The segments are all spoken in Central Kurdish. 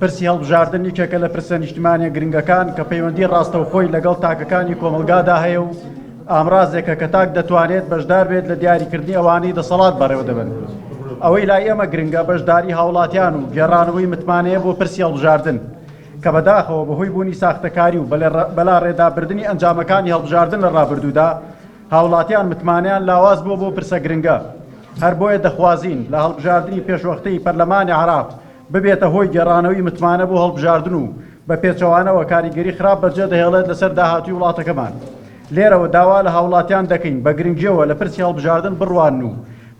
پرسی هەڵبژاردن یەکێکە لە پرسە نیشتیمانیە گرنگەکان کە پەیوەندی ڕاستەوخۆی لەگەڵ تاکەکانی کۆمەلگادا هەیە و ئامرازێکە کە تاک دەتوانێت بەشدار بێت لە دیاریکردنی ئەوانەی دەسەڵات بەڕێوە دەبن. ئەوەی لای ئێمە گرنگە بەشداری هاوڵاتیان و گێڕانەوەی متمانەیە بۆ پرسی هەڵبژاردن کە بەداخەوە بەهۆی بوونی ساختەکاری و بەلا ڕێدابردننی ئەنجامەکانی هەڵبژاردن لە ڕابردوودا هاوڵاتیان متمانیان لاواز بووە بۆ پرسە گرنگە. هەر بۆیە دەخوازین لە هەڵبژاردننی پێشوەختەی پەرلەمانی عراق ببێتە هۆی گێڕانەوەی متمانە بۆ هەڵبژاردن و بە پێچەوانەوە کاریگەری خراپ بەجێ دەهێڵێت لەسەر داهاتوی وڵاتەکەمان. لێرەوە داوا لە هاوڵاتیان دەکەین بە گرنگیەوە لە پرسی هەڵبژاردن بڕوان و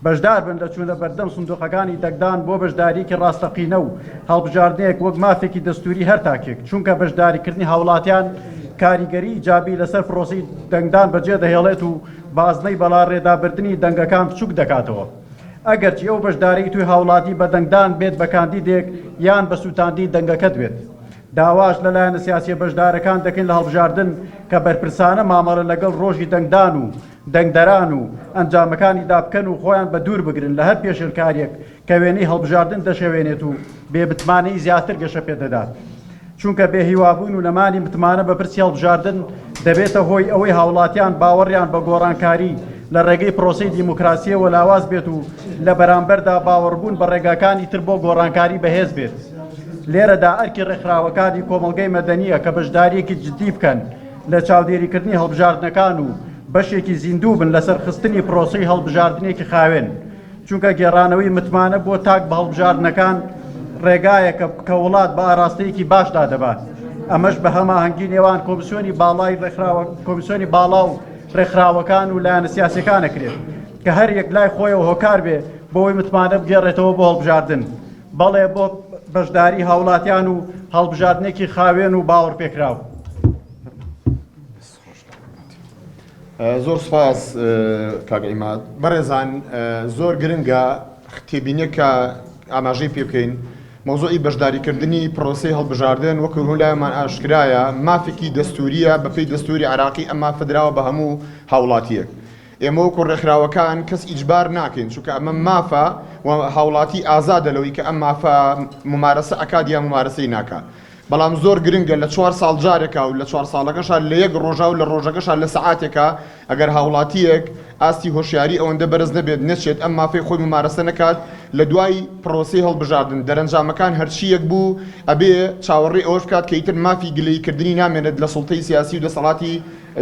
بەشدار بن لە چوونە بەردەم سندوقەکانی دەکدان بۆ بەشداریکی ڕاستەقینە و هەڵبژاردنەیەک وەک مافێکی دەستوری هەر تاکێک چونکە بەشداریکردنی هاوڵاتیان کاریگەری ئیجابی لەسەر پرۆسی دەنگدان بەجێ دەهێڵێت و بازنەی بەلا ڕێدابردننی دەنگەکان بچووک دەکاتەوە. ئەگەرچی ئەو بەشداری توی هاوڵاتی بە دەنگدان بێت بە کاندیدێک یان بە سووتاندی دەنگەکەت بێت. داواش لەلایەنە سیاسی بەشدارەکان دەکەن لە هەڵبژاردن کە بەرپرسانە مامەڵە لەگەڵ ڕۆژی دەنگدان و دەنگدەران و ئەنجامەکانی دابکەن و خۆیان بە دوور بگرن لە هەر پێشێلکاریەک کە وێنەی هەڵبژاردن دەشەوێنێت و بێبتمانەی زیاتر گەشە پێدەدات. چونکە بێهیوابوون و نەمانی متمانە بە پرسی هەڵبژاردن دەبێتە هۆی ئەوەی هاوڵاتیان باوەڕیان بە گۆڕانکاری لە ڕێگەی پرۆسی دیموکراسیەوە لاواز بێت و لە بەرامبەردا باوەڕبوون بە ڕێگاکانی تر بۆ گۆڕانکاری بەهێز بێت. لێرەدا ئەرکی ڕێکخراوەکانی کۆمەڵگەی مەدەنیە کە بەشداریەکی جدی بکەن لە چاودێریکردنی هەڵبژاردنەکان و بەشێکی زیندوو بن لەسەر خستنی پرۆسی هەڵبژاردنێکی خاوێن چونکە گێڕانەوەی متمانە بۆ تاک بە هەڵبژاردنەکان ڕێگایەکە کە وڵات بە ئاراستەیەکی باشدا دەبات. ئەمەش بە هەماهەنگی نێوان کۆمیسیۆنی باڵا و ڕێکخراوەکان و لایەنە سیاسیەکان ئەکرێت کە هەر یەک لای خۆیەوە هۆکار بێ بۆەوەی متمانە بگێڕێتەوە بۆ هەڵبژاردن. بەڵێ بۆ بەشداری هاوڵاتیان و هەڵبژاردنێکی خاوێن و باوەڕ پێکراو. زۆر سپاس کاک عیماد. بەڕێزان زۆر گرنگە تێبینیەکە ئاماژەی پێ بکەین مۆزوعی بەشداریکردنی پرۆسەی هەڵبژاردن وەکو لایەمان ئاشکرایە مافێکی دەستوریە بەپێی دەستوری عراقی ئەمما فدراوە بە هەموو هاوڵاتیەک. ئێمە وەکو ڕێکخراوەکان کەس ئیجبار ناکەین چونکە ئەمە مافە و هاوڵاتی ئازادە لەوەی کە ئەم مافە ممارەسە ئەکات یان ممارەسەی ناکات. بەڵام زۆر گرنگە لە 4 ساڵ جارێکە و لە 4 ساڵەکەشە لە یەک ڕۆژە و لە ڕۆژەکەشە لە سەعاتێکە ئەگەر هاوڵاتیەک ئاستی هۆشیاری ئەوەندە بەرز نەبێت نەچێت ئەم مافەی خۆی ممارەسە نەکات لە دوای پرۆسی هەڵبژاردن دەرەنجامەکان هەرچیەک بوو ئەبێ چاوەڕێی ئەوەش بکات کە ئیتر مافی گلەیکردنی نامێنێت لە سوڵتەی سیاسی و دەسەڵاتی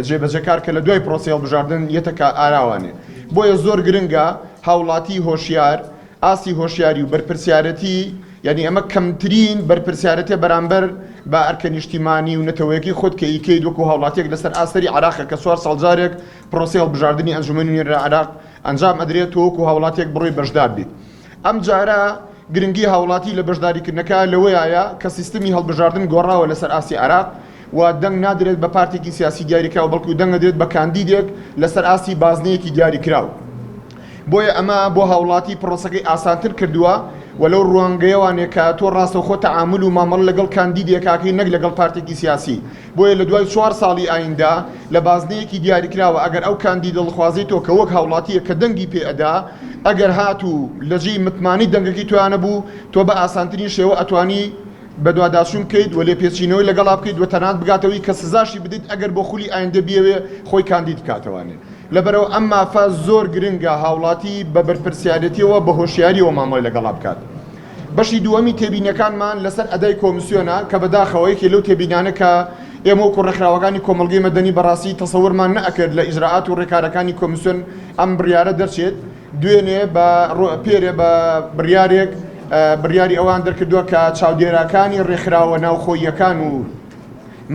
جێبەجەکار کە لە دوای پرۆسی هەڵبژاردن یەتەکە ئاراوانێ. بۆیە زۆر گرنگە هاوڵاتی هۆشیار ئاستی هۆشیاری و بەرپرسیارەتی یعنی ئەمە کەمترین بەرپرسیارەتێ بەرامبەر بە ئەرکە نیشتیمانی و نەتەوەیەکی خۆت کە ئیکەیت وەکو هاوڵاتیەک لەسەر ئاستەری عراقە کە 4 ساڵ جارێک پرۆسی هەڵبژاردننی ئەنجومەنی نوێنەری عراق ئەنجام ئەدرێت وەکو هاوڵاتیەک بڕۆی بەشدار بیت. ئەم جارە گرنگی هاوڵاتی لە بەشداریکردنەکە لەوەیە کە سیستمی هەڵبژاردن گۆڕاوە لەسەر ئاسی عراق و دەنگ نادرێت بە پارتێکی سیاسی دیاریکراوە بەڵکو دەنگ دەدرێت بە کاندیدێک لەسەر ئاسی بازنەیەکی دیاریکراوە. بۆیە ئەمە بۆ هاوڵاتی پرۆسەکەی ئاسانتر کردووە ولەو ڕوانگەیەوانێک کە تۆ ڕاستەوخۆ تەعامل و مامەڵ لەگەڵ کاندیدێکاکەی نەک لەگەڵ پارتێکی سیاسی. بۆیە لە دوای 4 ساڵی ئایندا لە بازنەیەکی دیاریکراوە ئەگەر ئەو کاندیدە دڵخوازیتەوە کە وەک هاوڵاتیە کە دەنگی پێئەدا ئەگەر هاتوو لە جێی متمانی دەنگەکەی توانە بوو تۆ بە ئاسانترین شێوە ئەتوانی بە دوواداشوم بکەیت و لێ پێچینەوەی لەگەڵا بکەیت و تەنانەت بگاتەوەی کە سزاشی بدەیت ئەگەر بۆ خولی ئایندە بیەوێ خۆی کاندید بکاتەوانێت. لەبەرەوە ئەم مافە زۆر گرنگە هاوڵاتی بە بەرپرسیارەتیەوە بە هۆشیاریەوە مامەڵی لەگەڵا بکات. بەشی دووەمی تێبینەکانمان لەسەر ئەدای کۆمیسیۆنە کە بەداخەوەیەکی لەو تێبینانە کە ئێمە وەکو ڕێکخراوەکانی کۆمەڵگەی مەدەنی بەڕاستی تەسەورمان نەئەکرد لە ئیجراعات و ڕێکارەکانی کۆمیسیۆن ئەم بڕیارە دەرچێت دوێنێ بە پێرێ بە بڕیاری ئەوان دەرکردووە کە چاودێراکانی ڕێکخراوە ناوخۆییەکان و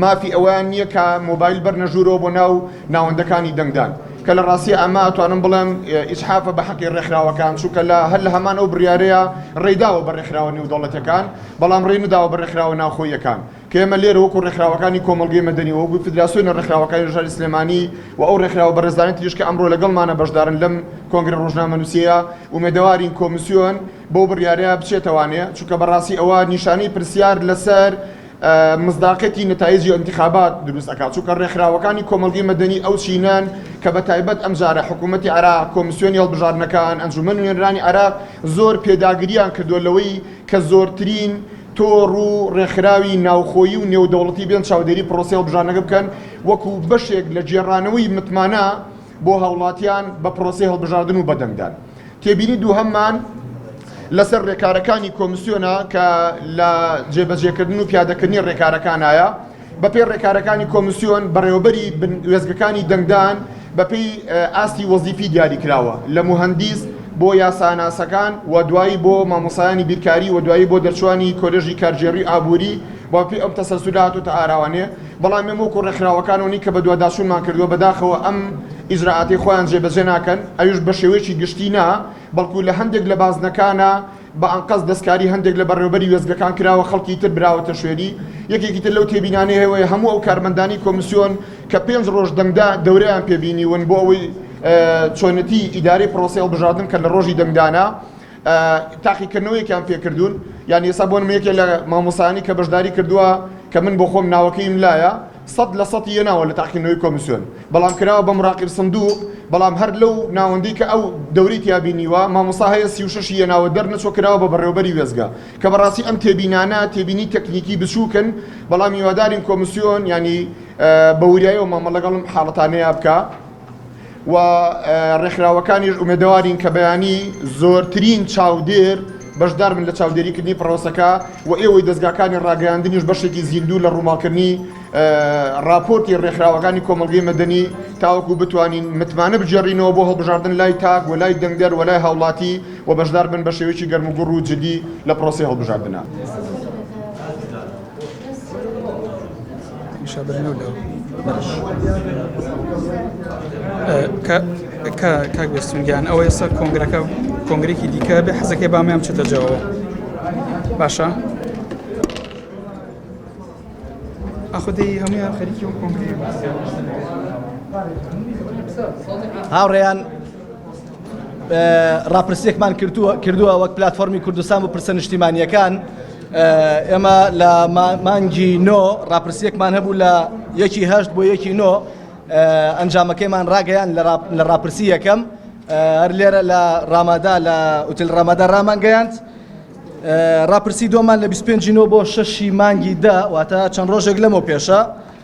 مافی ئەوان نییە کە مۆبایل بەرنەژوورەوە بۆ ناو ناوەندەکانی دەنگدان کە لە ڕاستی ئەمە توانم بڵێم ئیسحافە بە حەقی ڕێکخراوەکان چونکە هەر لە هەمان ئەو بڕیارەیە ڕێداوە بە ڕێکخراوە نێودەوڵەتیەکان بەڵام ڕێ نەداوە بە ڕێکخراوە ناوخۆییەکان کە ئێمە لێرە وەکو ڕێکخراوەکانی کۆمەڵگەی مەدەنی وەکو فیدراسیۆنە ڕێکخراوەکانی ژاری سلێمانی و ئەو ڕێکخراوە بەڕێزدارانی تریش کە ئەمڕۆ لەگەڵمانە بەشدارن لەم کۆنگرە ڕۆژنامەنووسیە ومێدەوارین کۆمیسیۆن بۆ بڕیارەیە بچێتەوانێ چونکە بەڕاستی ئەوە نیشانەی پرسیار لەسەر مصداقەتی نتایجی انتخابات دروست ئەکات چونکە ڕێکخراوەکانی کۆمەڵگەی مەدەنی ئەو چینان کە بە تایبەت ئەم جارە حکوومەتی عراق کۆمیسیۆنی هەڵبژاردنەکان ئەنجومەن نوێنەرانی عراق زۆر پێداگریان کردووە لەوەی کە زۆرترین تۆڕ و ڕێکخراوی ناوخۆیی و نێودەوڵەتی بێن چاودێری پرۆسەی هەڵبژاردنەکە بکەن وەکو بەشێک لە جێڕانەوەی متمانە بۆ هاوڵاتیان بە پرۆسەی هەڵبژاردن و بەدەنگدان. تێبینی دووهەممان لەسەر ڕێکارەکانی کۆمیسیۆنە کە لە جێبەجێکردن و پیادەکردنی ڕێکارەکانایە بەپێی ڕێکارەکانی کۆمیسیۆن بەڕێوەبەری وێزگەکانی دەنگدان بەپێی ئاستی وەزیفی دیاری کراوە لە موهەندیس بۆ یاساناسەکان و دوایی بۆ مامۆسایانی بیرکاری و دوایی بۆ دەرچوانی کۆلێژی کارژێڕی ئابووری بۆ پێی ئەم تەسەلسولات و ئاراوانێ بەڵام ئێمە وەکو ڕێکخراوەکانەوەی کە بە دوواداشونمان کردووە بەداخەوە ئەم ئیجراعاتی خۆیان جێبەجێ ناکەن ئەویش بە شێوەیەکی گشتی نا بەڵکو لە هەندێک لە بازنەکانە بە ئەنقەس دەستکاری هەندێک لە بەڕێوەبەری وێزگەکان کراوە خەڵکی تر براوەتە شوێنی یەکێکی تر لەو تێبینانەی هەیە هەموو ئەو کارمەندانی کۆمیسیۆن کە 5 ڕۆژ دەنگدا دەورەیان پێبینیون بۆ ئەوەی چۆنەتی ئیدارەی پرۆسەی هەڵبژاردن کە لە ڕۆژی دەنگدانە تاقیکردنەوەیەکیان پێکردوون یعنی ئێستا بۆ نمونەیەکێک لە مامۆسایانی کە بەشداری کردووە کە من بۆ خۆم ناوەکەیم لایە 100% یەناوە لە تاقیکردنەوەی کۆمیسیۆن بەڵام کراوە بە مراقب سندوق بەڵام هەر لەو ناوەندی کە ئەو دەوری تیابینیوە مامۆستا هەیە 36 یەناوە دەرنەچۆ کراوە بە بەڕێوەبەری وێزگە کە بەڕاستی ئەم تێبینانە تێبینی تەکنیکی بچووکن بەڵام هیوادارین کۆمیسیۆن ینی بە وریایەوە مامە لەگەڵم حاڵەتانەیە بکە و ڕێکخراوەکانیش ئومێدەوارین کە بەیانی زۆرترین چاودێر بەشدار من لە چاودێریکردنی پرۆسەکە و ئێوەی دەستگاکانی ڕاگەیاندنیش بەشێکی زیندوو لە ڕووماڵکردنی راپۆرتی ڕێکخراوەکانی کۆمەڵگەی مەدەنی تاوەکو بتوانین متمانە بجێڕینەوە بۆ هەڵبژاردن لای تاک و لای دەنگدەر و لای هاوڵاتی و بەشدار بن بە شێوەیەکی گەرموگوڕ و جدی لە پرۆسەی هەڵبژاردنە. کاک بێستونگیان ئەوە ئێستا کۆنگرێکی دیکە بێ حەزەکەی بامیان بچێتە جەوەوە باشە ئەخودەی هەمویان خەریکی و کۆنگری هاوڕێیان ڕاپرسیەکمان کردووە وەک پلاتفۆرمی کوردستان و پرسە نیشتیمانیەکان ئێمە لە مانگی نۆ ڕاپرسیەکمان هەبوو لە 1/8 بۆ 1/9 ئەنجامەکەیمان ڕاگەیان لە ڕاپرسی یەکەم هەر لێرە لە ڕامادا لە ئوتێل ڕامادا ڕامانگەیاند ڕاپرسی دۆمان لە 25 بۆ 6 مانگی دا واتە چەند ڕۆژێک لەمەوە پێشە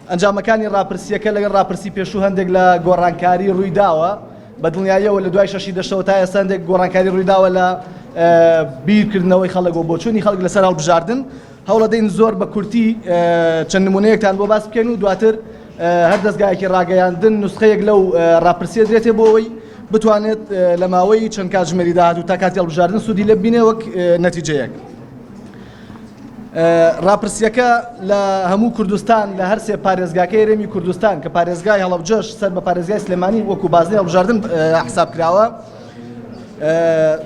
ئەنجامەکانی ڕاپرسیەکە لەگەڵ ڕاپرسی پێشوو هەندێک لە گۆڕانکاری ڕوویداوە بە دڵنیاییەوە لە دوای 6 دەشەوە تا ئێستا هەندێک گۆڕانکاری ڕوویداوە لە بیرکردنەوەی خەڵک و بۆچوونی خەڵک لەسەر هەڵبژاردن هەوڵە دەین زۆر بە کورتی چەند نمونەیەکتان بۆ باس بکەین و دواتر هەر دەستگایەکی ڕاگەیاندن نوسخەیەک لەو ڕاپرسیە درێتێ بۆ ئەوەی بتوانێت لە ماوەی چەند کاتژمێری داهات و تا کاتی هەڵبژاردن سوودی لێ ببینێ وەک نەتیجەیەک. ڕاپرسیەکە لە هەموو کوردستان لە هەر سێ پارێزگاکەی هەرێمی کوردستان کە پارێزگای هەڵەبجەش سەر بە پارێزگای سلێمانی وەکو بازنەی هەڵبژاردن حساب کراوە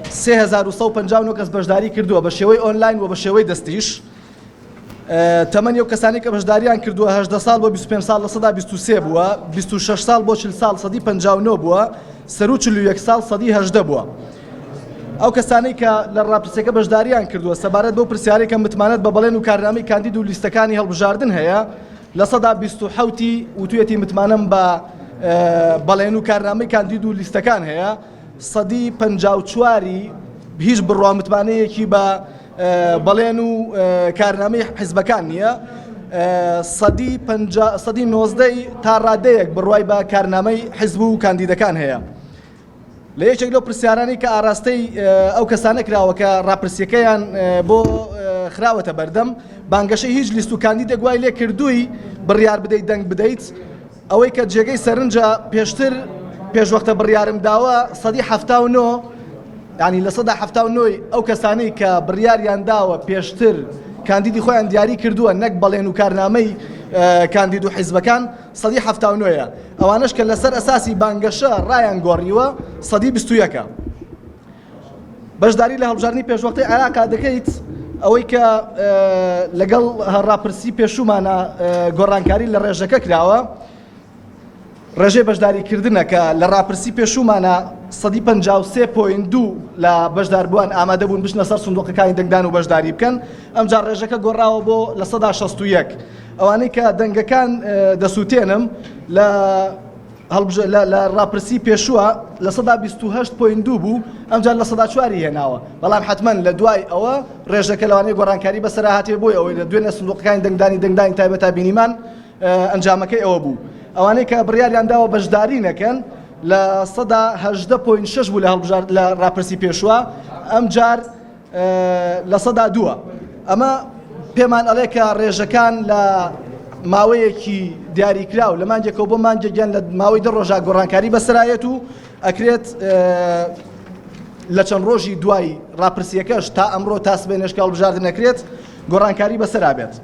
3159 کەس بەشداری کردووە بە شێوەی ئۆنلاین و بە شێوەی دەستیش تەمەنی ئەو کەسانی کە بەشداریان کردووە 18 ساڵ بۆ 25 ساڵ لە سەدا 23 بووە 26 ساڵ بۆ 40 ساڵ سەدی 59 بووە سەر و 41 ساڵ سەدی 18 بووە. ئەو کەسانەی کە لە ڕاپرسیەکە بەشداریان کردووە سەبارەت بەو پرسیارێک کە متمانەت بە بەڵێن و کارنامەی کاندید و لیستەکانی هەڵبژاردن هەیە لە سەدا 27 وتوێتی متمانەم بە بەڵێن و کارنامەی کاندید و لیستەکان هەیە سەدی 54 هیچ بڕوا متمانەیەکی بە بەڵێن و کارنامەی حیزبەکان نییە سەدی 19 تا ڕادەیەک بڕوای بە کارنامەی حیزب و کاندیدەکان هەیە. لە یەکێک لەو پرسیارانی کە ئاراستەی ئەو کەسانە کراوە کە ڕاپرسیەکەیان بۆ خراوەتە بەردەم بانگەشەی هیچ لیست و کاندیدێک وای لێ کردووی بڕیار بدەیت دەنگ بدەیت ئەوەی کە جێگەی سەرنجە پێشتر پێشوەختە بڕیارم داوە سەدی 79 ینی لە سەدا 79 ئەو کەسانەی کە بڕیاریان داوە پێشتر کاندیدی خۆیان دیاری کردووە نەک بەڵێن و کارنامەی کاندید و حیزبەکان سەدی 79 ئەوانش کە لەسەر ئەساسی بانگەشە ڕایان گۆڕیوە سەدی 21 بەشداری لە هەڵبژاردننی پێشوەختەی عێراقا دەکەیت ئەوەی کە لەگەڵ ڕاپرسی پێشومانە گۆڕانکاری لە ڕێژەکە کراوە ڕێژەی بەشداریکردنە کە لە ڕاپرسی پێشومانە 153.2 لە بەشداربووان ئامادە بوون بچنە سەر سندوقەکانی دەنگدان و بەشداری بکەن ئەمجار ڕێژەکە گۆڕاوە بۆ لە 161 ئەوانەی کە دەنگەکان دەسووتێنم لە لە ڕاپرسی پێشووە لە 28.2 بوو ئەمجار لە 4 هێناوە بەڵام حتمما لە دوای ئەوە ڕێژەکە لەوانەیە گۆڕانکاری بەسەرا هاتێ بۆی ئەوەی لە دوێنێ سندوقەکانی دەنگدانی تایبەت تا بینیمان ئەنجامەکەی ئەوە بوو ئەوانەی کە بڕیاریان داوە بەشداری نەکەن لە 18.6 بوو لە ڕاپرسی پێشووە ئەمجار لە 2 ئەمە پێمان ئەڵێ کە ڕێژەکان لە ماوەیەکی دیاریکراو لە مانجێکەوە بۆ مانجێگەیان لە ماوەی 10 ڕۆژە گۆڕانکاری بەسەرایەت و ئەکرێت لە چەند ڕۆژی دوای ڕاپرسیەکەش تا ئەمڕۆ تا سبەینەشکە هەڵبژاردن نەکرێت گۆڕانکاری بەسەرا بێت.